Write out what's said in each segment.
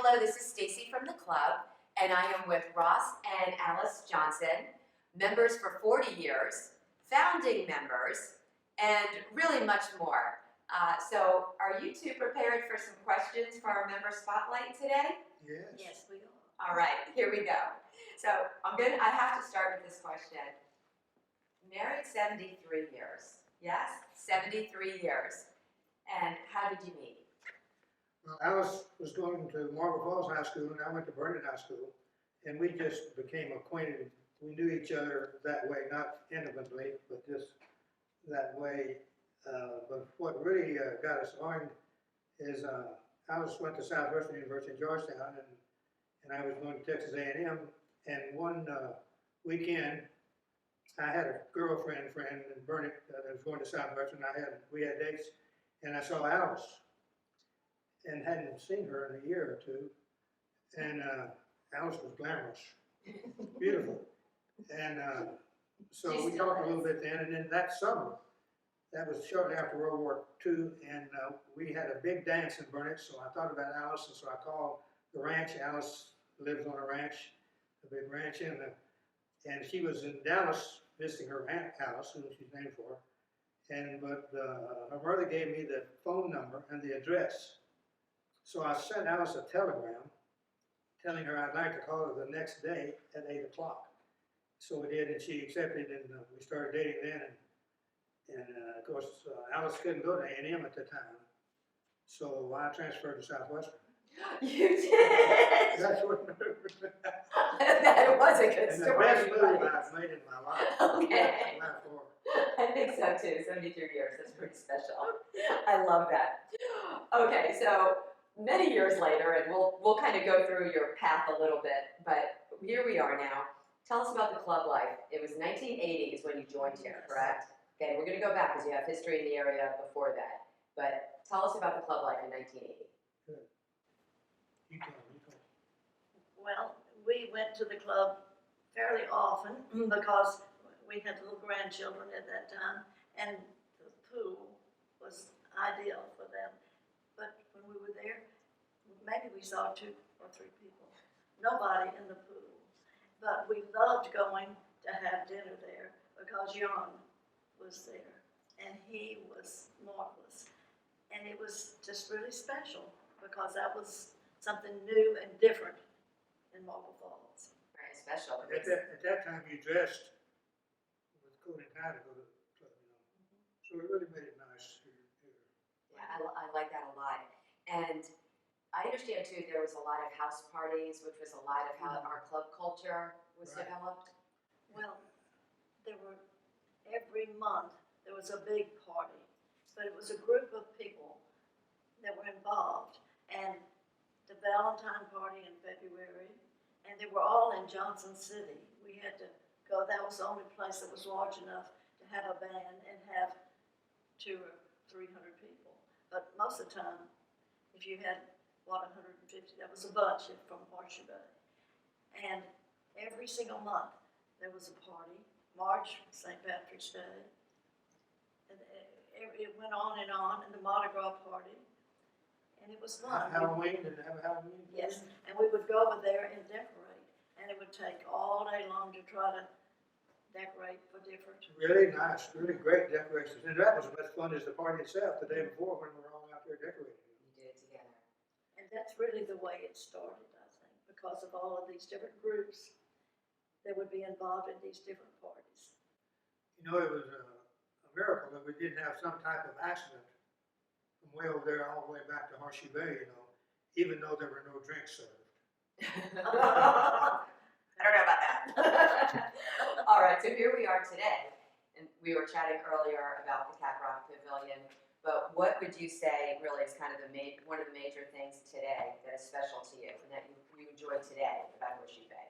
Hello, this is Stacy from the club, and I am with Ross and Alice Johnson, members for 40 years, founding members, and really much more. So are you two prepared for some questions for our member spotlight today? Yes. Yes, we are. All right, here we go. So I have to start with this question. Married 73 years, yes? 73 years. And how did you meet? Well, Alice was going to Marble Falls High School, and I went to Vernon High School, and we just became acquainted. We knew each other that way, not intimately, but just that way. But what really got us on is Alice went to Southwestern University in Georgetown, and I was going to Texas A&M. And one weekend, I had a friend in Vernon that was going to Southwestern. We had dates, and I saw Alice, and hadn't seen her in a year or two. And Alice was glamorous, beautiful. And so we talked a little bit then, and then that summer, that was shortly after World War II, and we had a big dance in Vernon, so I thought about Alice, and so I called the ranch. Alice lives on a ranch, a big ranch, and she was in Dallas visiting her Aunt Alice, who she's named for. But her mother gave me the phone number and the address. So I sent Alice a telegram telling her I'd like to call her the next day at 8 o'clock. So we did, and she accepted, and we started dating then. And of course, Alice couldn't go to A&M at the time, so I transferred to Southwestern. You did? That's what That was a good and story. the best move right? I've made in my life. Okay. Laugh for her. I think so too, 73 years, that's pretty special. I love that. Okay, so many years later, and we'll kind of go through your path a little bit, but here we are now. Tell us about the club life. It was 1980s when you joined here, correct? Okay, we're going to go back because you have history in the area before that. But tell us about the club life in 1980. Good. You tell. Well, we went to the club fairly often because we had little grandchildren at that time, and the pool was ideal for them. But when we were there, maybe we saw 2 or 3 people. Nobody in the pool. But we loved going to have dinner there because Jan was there, and he was marvelous. And it was just really special because that was something new and different in Marble Falls. Very special. At that time, you dressed with coat and tie to go to the club, you know. So it really made it nice here. Yeah, I like that a lot. And I understand too, there was a lot of house parties, which was a lot of how our club culture was Right. developed. Well, every month there was a big party, but it was a group of people that were involved. And the Valentine party in February, and they were all in Johnson City. We had to go, that was the only place that was large enough to have a band and have 200 or 300 people. But most of the time, if you had, 150, that was a bunch from Horseshoe Bay. And every single month there was a party. March, St. Patrick's Day. And it went on, and the Mardi Gras party. And it was fun. Halloween, did they have a Halloween? Yes, and we would go over there and decorate. And it would take all day long to try to decorate for different. Really nice, really great decorations. And that was as much fun as the party itself the day before when we were all out there decorating. You did it together. And that's really the way it started, I think, because of all of these different groups that would be involved in these different parties. You know, it was a miracle that we didn't have some type of accident from way over there all the way back to Horseshoe Bay, you know, even though there were no drinks served. I don't know about that. All right, so here we are today, and we were chatting earlier about the Cat Rock Pavilion, but what would you say really is kind of one of the major things today that is special to you and that you enjoy today about Horseshoe Bay?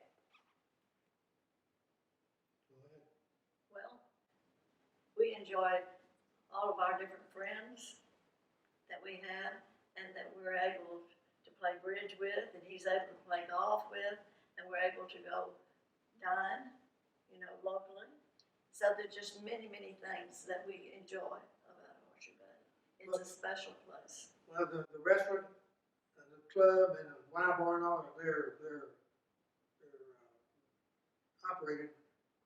Well, we enjoyed all of our different friends that we had and that we're able to play bridge with, and he's able to play golf with, and we're able to go dine, locally. So there's just many, many things that we enjoy about Horseshoe Bay. It's a special place. Well, the restaurant the club and the wine bar and all, they're operated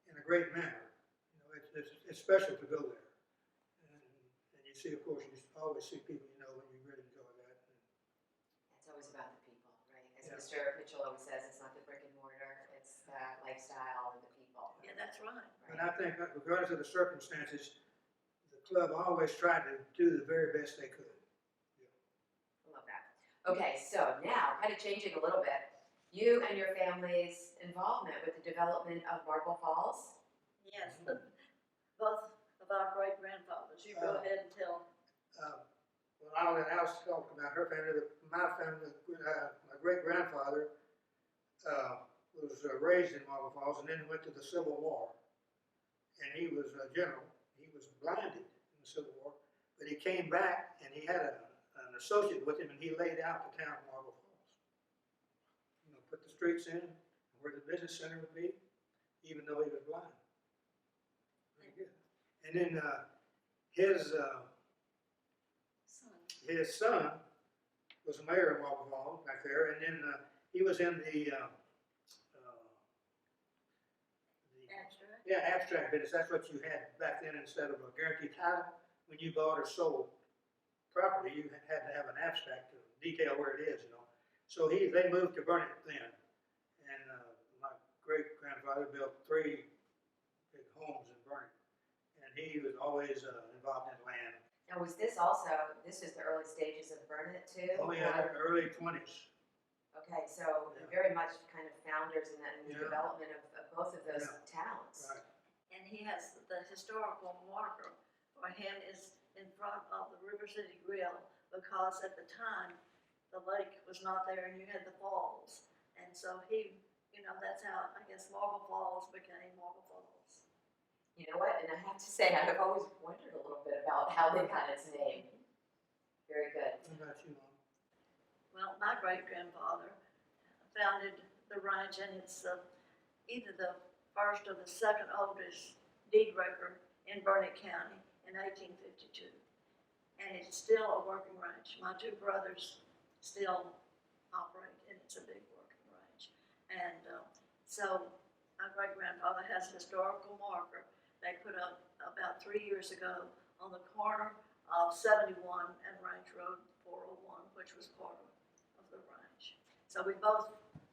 in a great manner. You know, it's special to go there. And you see, of course, you always see people you know when you really enjoy that. It's always about the people, right? As Yeah. Mr. Mitchell always says, it's not the brick and mortar, it's the lifestyle and the people. Yeah, that's right. And I think that regardless of the circumstances, the club always tried to do the very best they could. I love that. Okay, so now, kind of changing a little bit, you and your family's involvement with the development of Marble Falls. Yes, both of our great grandfathers. You go ahead and tell. Well, I'll let Alice talk about her family. My family, my great grandfather was raised in Marble Falls and then went to the Civil War. And he was a general. He was blinded in the Civil War, but he came back and he had an associate with him, and he laid out the town of Marble Falls. You know, put the streets in where the business center would be, even though he was blind. Very good. And then his son was the mayor of Marble Falls back there, and then he was in the Abstract. abstract business. That's what you had back then instead of a guaranteed title. When you bought or sold property, you had to have an abstract to detail where it is, you know. So they moved to Burnett then, and my great grandfather built 3 big homes in Burnett, and he was always involved in land. Now, was this is the early stages of Burnett too? Oh yeah, early 20s. Okay, so Yeah. very much kind of founders in the Yeah. development of both of those Yeah. towns. Right. And he has the historical marker for him is in front of the River City Grill, because at the time, the lake was not there and you had the falls. And so that's how, I guess, Marble Falls became Marble Falls. You know what? And I have to say, I've always wondered a little bit about how they got its name. Very good. What about you, Mom? Well, my great-grandfather founded the ranch, and it's either the first or the second oldest deed record in Burnett County in 1852. And it's still a working ranch. My 2 brothers still operate, and it's a big working ranch. And so my great-grandfather has a historical marker they put up about 3 years ago on the corner of 71 and Ranch Road 401, which was part of the ranch. So we both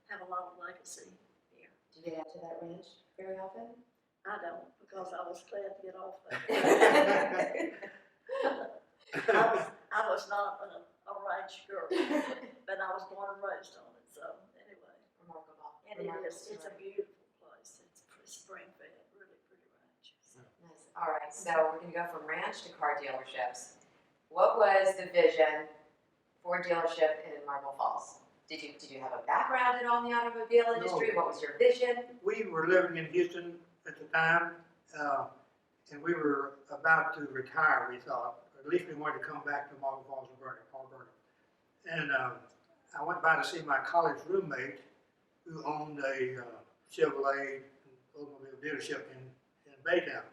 have a lot of legacy here. Do you get out to that ranch very often? I don't, because I was glad to get off there. I was not a ranch girl, but I was born and raised on it, so anyway. Remarkable. And it's a beautiful place. It's spring-fed, really pretty ranch. So. Nice. All right, so we're going to go from ranch to car dealerships. What was the vision for a dealership in Marble Falls? Did you have a background at all in the automobile industry? No. What was your vision? We were living in Houston at the time, and we were about to retire, we thought. Or at least we wanted to come back to Marble Falls and Burnett. And I went by to see my college roommate who owned a Chevrolet automobile dealership in Baytown.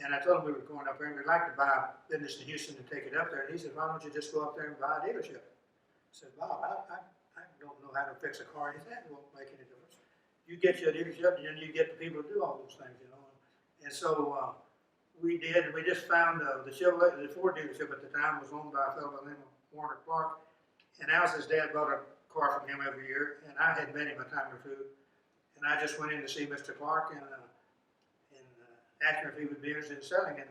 And I told him we were going up there and we'd like to buy a business in Houston to take it up there. And he said, why don't you just go up there and buy a dealership? I said, Bob, I don't know how to fix a car. He said, it won't make any difference. You get your dealership and then you get the people to do all those things, you know. And so we did, and we just found the Chevrolet, the Ford dealership at the time was owned by a fellow by the name of Warner Clark. And Alice's dad bought a car from him every year, and I had met him a time or two. And I just went in to see Mr. Clark and asked him if he would be interested in selling. And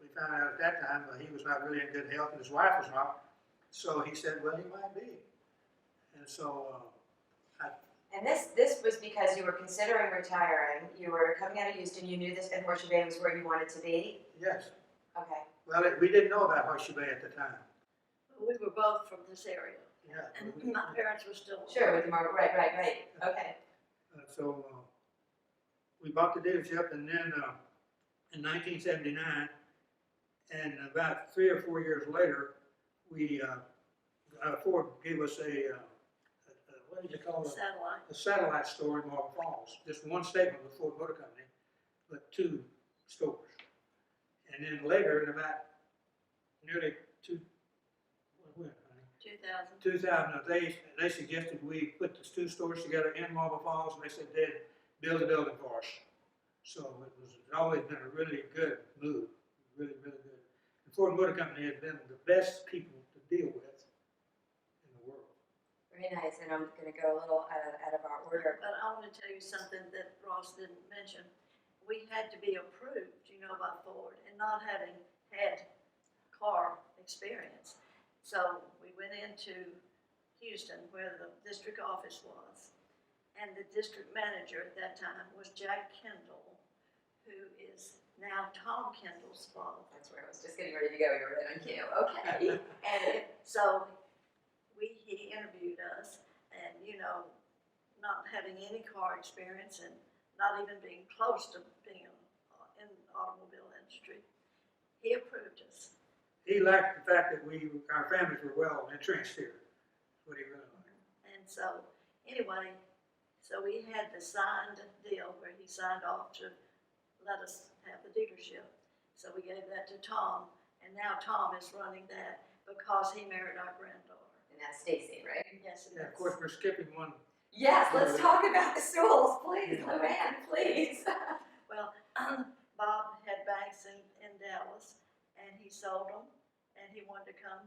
we found out at that time that he was not really in good health, and his wife was not. So he said, well, he might be. And so And this was because you were considering retiring. You were coming out of Houston. You knew this, and Horseshoe Bay was where you wanted to be. yes. Okay. Well, we didn't know about Horseshoe Bay at the time. We were both from this area, Yeah. and my parents were still. Sure, with the market. Right. Okay. So we bought the dealership, and then in 1979, and about 3 or 4 years later, we Ford gave us what did you call it? Satellite. A satellite store in Marble Falls. Just one statement with Ford Motor Company, but 2 stores. And then later, in about nearly when, honey? 2000. 2000, they suggested we put the two stores together in Marble Falls, and they said they'd build a building for us. So it's always been a really good move, really, really good. And Ford Motor Company has been the best people to deal with in the world. Very nice, and I'm gonna go a little out of our order. But I want to tell you something that Ross didn't mention. We had to be approved, by Ford, and not having had car experience. So we went into Houston, where the district office was, and the district manager at that time was Jack Kendall, who is now Tom Kendall's father. That's where I was just getting ready to go. You were right on cue. Okay. And so he interviewed us, and not having any car experience and not even being close to being in the automobile industry, he approved us. He liked the fact that our families were well entrenched here. That's what he really liked. And so, anyway, we had the signed deal where he signed off to let us have the dealership. So we gave that to Tom, and now Tom is running that because he married our granddaughter. And that's Stacy, right? Yes, it And is. of course, we're skipping one. Yes, let's talk about the stools, please, Luann, please. Well, Bob had banks in Dallas, and he sold them, and he wanted to come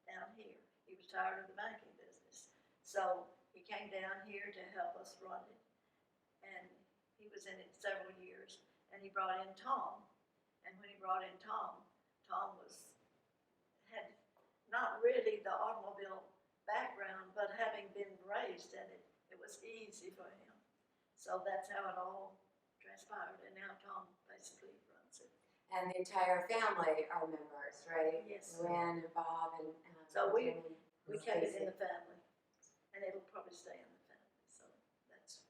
down here. He was tired of the banking business. So he came down here to help us run it, and he was in it several years, and he brought in Tom. And when he brought in Tom had not really the automobile background, but having been raised in it, it was easy for him. So that's how it all transpired, and now Tom basically runs it. And the entire family are members, right? Yes. Luann and Bob and. So we and kept it Stacy. in the family, and it'll probably stay in the family, so that's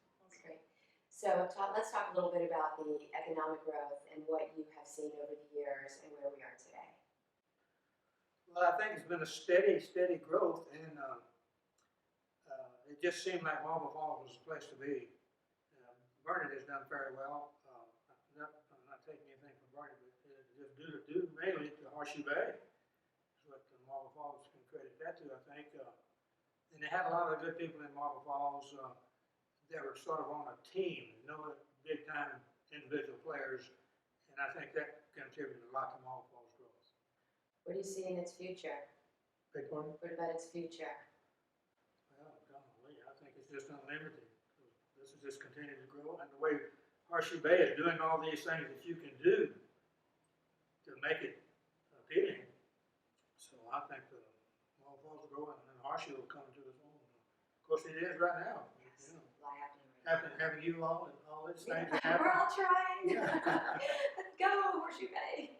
Great. So let's talk a little bit about the economic growth and what you have seen over the years and where we are today. Well, I think it's been a steady growth, and it just seemed like Marble Falls was the place to be. Vernon has done very well. I'm not taking anything from Vernon, but just due mainly to Horseshoe Bay is what the Marble Falls can credit that to, I think. And they had a lot of good people in Marble Falls that were sort of on a team, no big-time individual players, and I think that contributed a lot to Marble Falls' growth. What do you see in its future? Big pardon? What about its future? Well, golly, I think it's just unlimited. This is just continuing to grow, and the way Horseshoe Bay is doing all these things that you can do to make it appealing. So I think the Marble Falls will grow, and Horseshoe will come to its own. Of course, it is right now. Yes, a lot happening right now. Having you all and all these things that We're happen. all trying. Yeah. Let's go, Horseshoe Bay.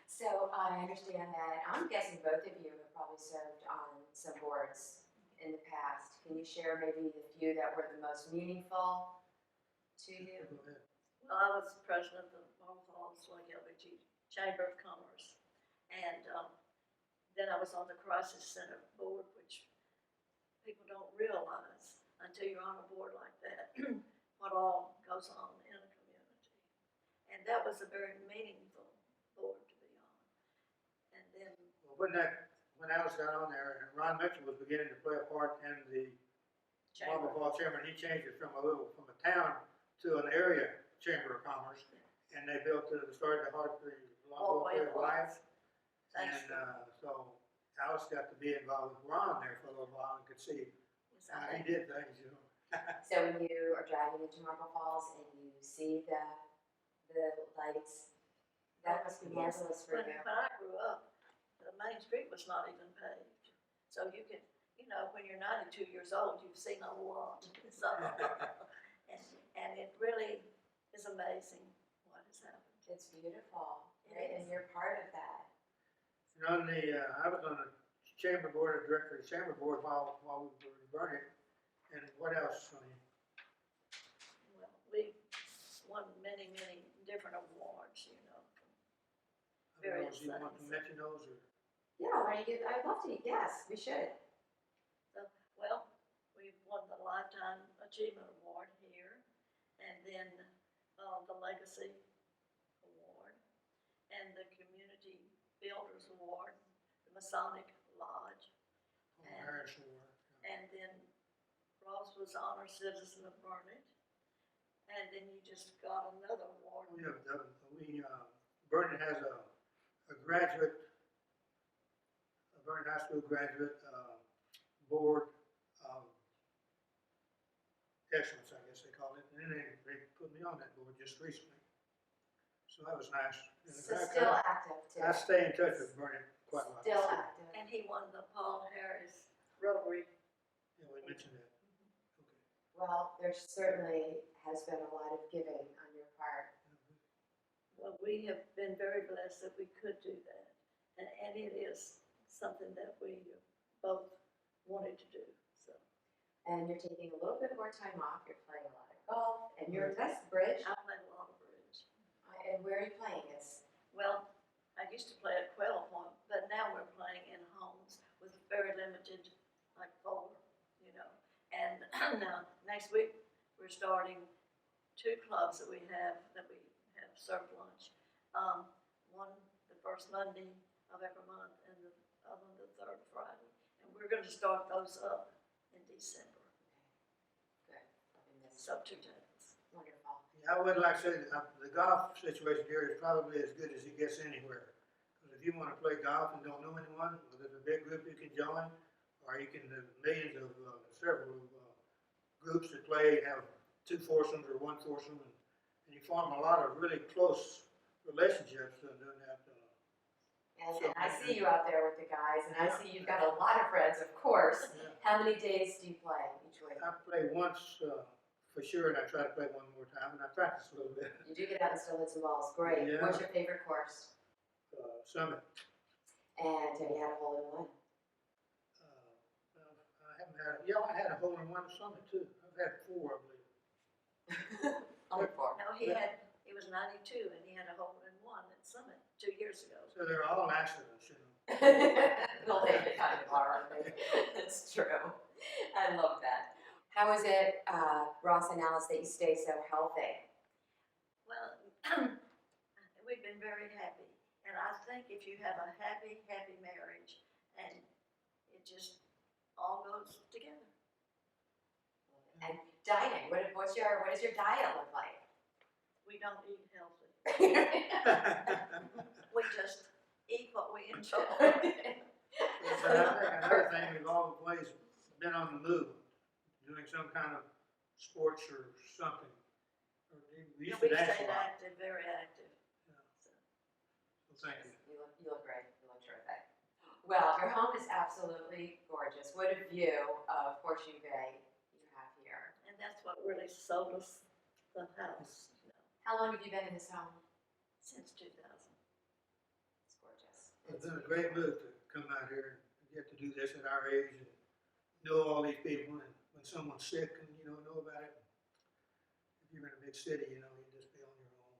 So I understand that. I'm guessing both of you have probably served on some boards in the past. Can you share maybe the few that were the most meaningful to you? Go ahead. Well, I was president of the Marble Falls Lake LBG Chamber of Commerce, and then I was on the Crisis Center board, which people don't realize until you're on a board like that, what all goes on in a community. And that was a very meaningful board to be on. And then Well, when Alice got on there, and Ron Mitchell was beginning to play a part in the Marble Falls Chamber, and he changed it from a town to an area chamber of commerce, and they started the All the way of life. That's And so Alice got to be involved with Ron there for a little while and could see how he did things, So when you are driving into Marble Falls and you see the lights, that must be marvelous for When you. I grew up, the main street was not even paved. So you could, when you're 92 years old, you've seen a lot. So, and it really is amazing what has happened. It's beautiful, It right? is. And you're part of that. And I was on the chamber board, director of the chamber board while we were burning. And what else, Sonny? Well, we won many, many different awards, I don't know Various if you want to things. mention those or? Yeah, I'd love to. Yes, we should. Well, we've won the Lifetime Achievement Award here, and then the Legacy Award, and the Community Builders Award, the Masonic Lodge, was Honor Citizen of Vernon. And then you just got another award. Vernon has a graduate, a Vernon High School graduate, board of excellence, I guess they call it, and then they put me on that board just recently. So that was nice. And So still active too. I stay in touch with Vernon quite a lot. Still active. And he won the Paul Harris Rotary. Yeah, we mentioned that. Okay. Well, there certainly has been a lot of giving on your part. Well, we have been very blessed that we could do that. And it is something that we both wanted to do, so. And you're taking a little bit more time off. You're playing a lot of golf, and you're that's bridge. I played a lot of bridge. And where are you playing? It's Well, I used to play at Quail Point, but now we're playing in homes with very limited, like, four, you know. And now, next week, we're starting 2 clubs that we have served lunch. One the first Monday of every month, and the other one the third Friday. And we're going to start those up in December. good. Loving this. So 2 tables. Wonderful. Yeah, I would like to say that the golf situation here is probably as good as it gets anywhere. Because if you want to play golf and don't know anyone, well, there's a big group you can join, or you can, there's millions of, several groups that play, have 2 foursomes or 1 foursome, and you form a lot of really close relationships doing that. And I see you out there with the guys, and I see you've got a lot of friends, of course. Yeah. How many days do you play each week? I play once for sure, and I try to play one more time, and I practice a little bit. You do get out and still hit some balls. Great. Yeah. What's your favorite course? Summit. And have you had a hole in one? I haven't had, I had a hole in one at Summit too. I've had 4, I believe. Only 4. No, he was 92, and he had a hole in one at Summit 2 years ago. So they're all accidents, you know. They'll take it kind of far, aren't they? It's true. I love that. How is it, Ross and Alice, that you stay so healthy? Well, we've been very happy. And I think if you have a happy, happy marriage, and it just all goes together. And dieting, what does your diet look like? We don't eat healthy. We just eat what we enjoy. So another thing, we've always been on the move, doing some kind of sports or something. We used to We dance stayed a lot. active, very active. Yeah. So, So thank you. You look great. You look terrific. Well, your home is absolutely gorgeous. What a view of Horseshoe Bay you have here. and that's what really sold us the house, you know, How long have you been in this home? since 2000. It's gorgeous. It's been a great move to come out here and get to do this at our age and know all these people, and when someone's sick and you don't know about it, if you're in a big city, you know, you just be on your own.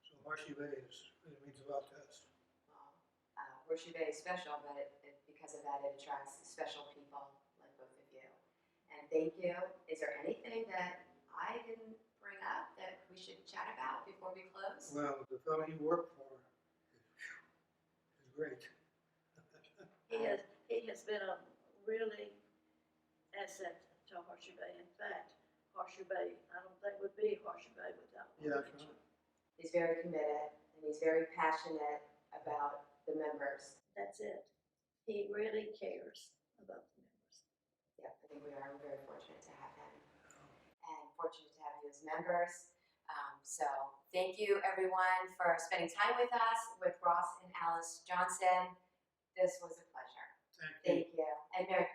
So Horseshoe Bay really means a lot to us. Well, Horseshoe Bay is special, but because of that, it attracts special people like both of you. And thank you. Is there anything that I didn't bring up that we should chat about before we close? Well, the fellow you work for is great. He has been a really asset to Horseshoe Bay. In fact, Horseshoe Bay, I don't think would be Horseshoe Bay without him. Yeah, that's right. He's very committed, and he's very passionate about the members. That's it. He really cares about the members. Yeah, I think we are. We're very fortunate to have him, and fortunate to have you as members. So thank you, everyone, for spending time with us, with Ross and Alice Johnson. This was a pleasure. Thank you. Thank you, and Merry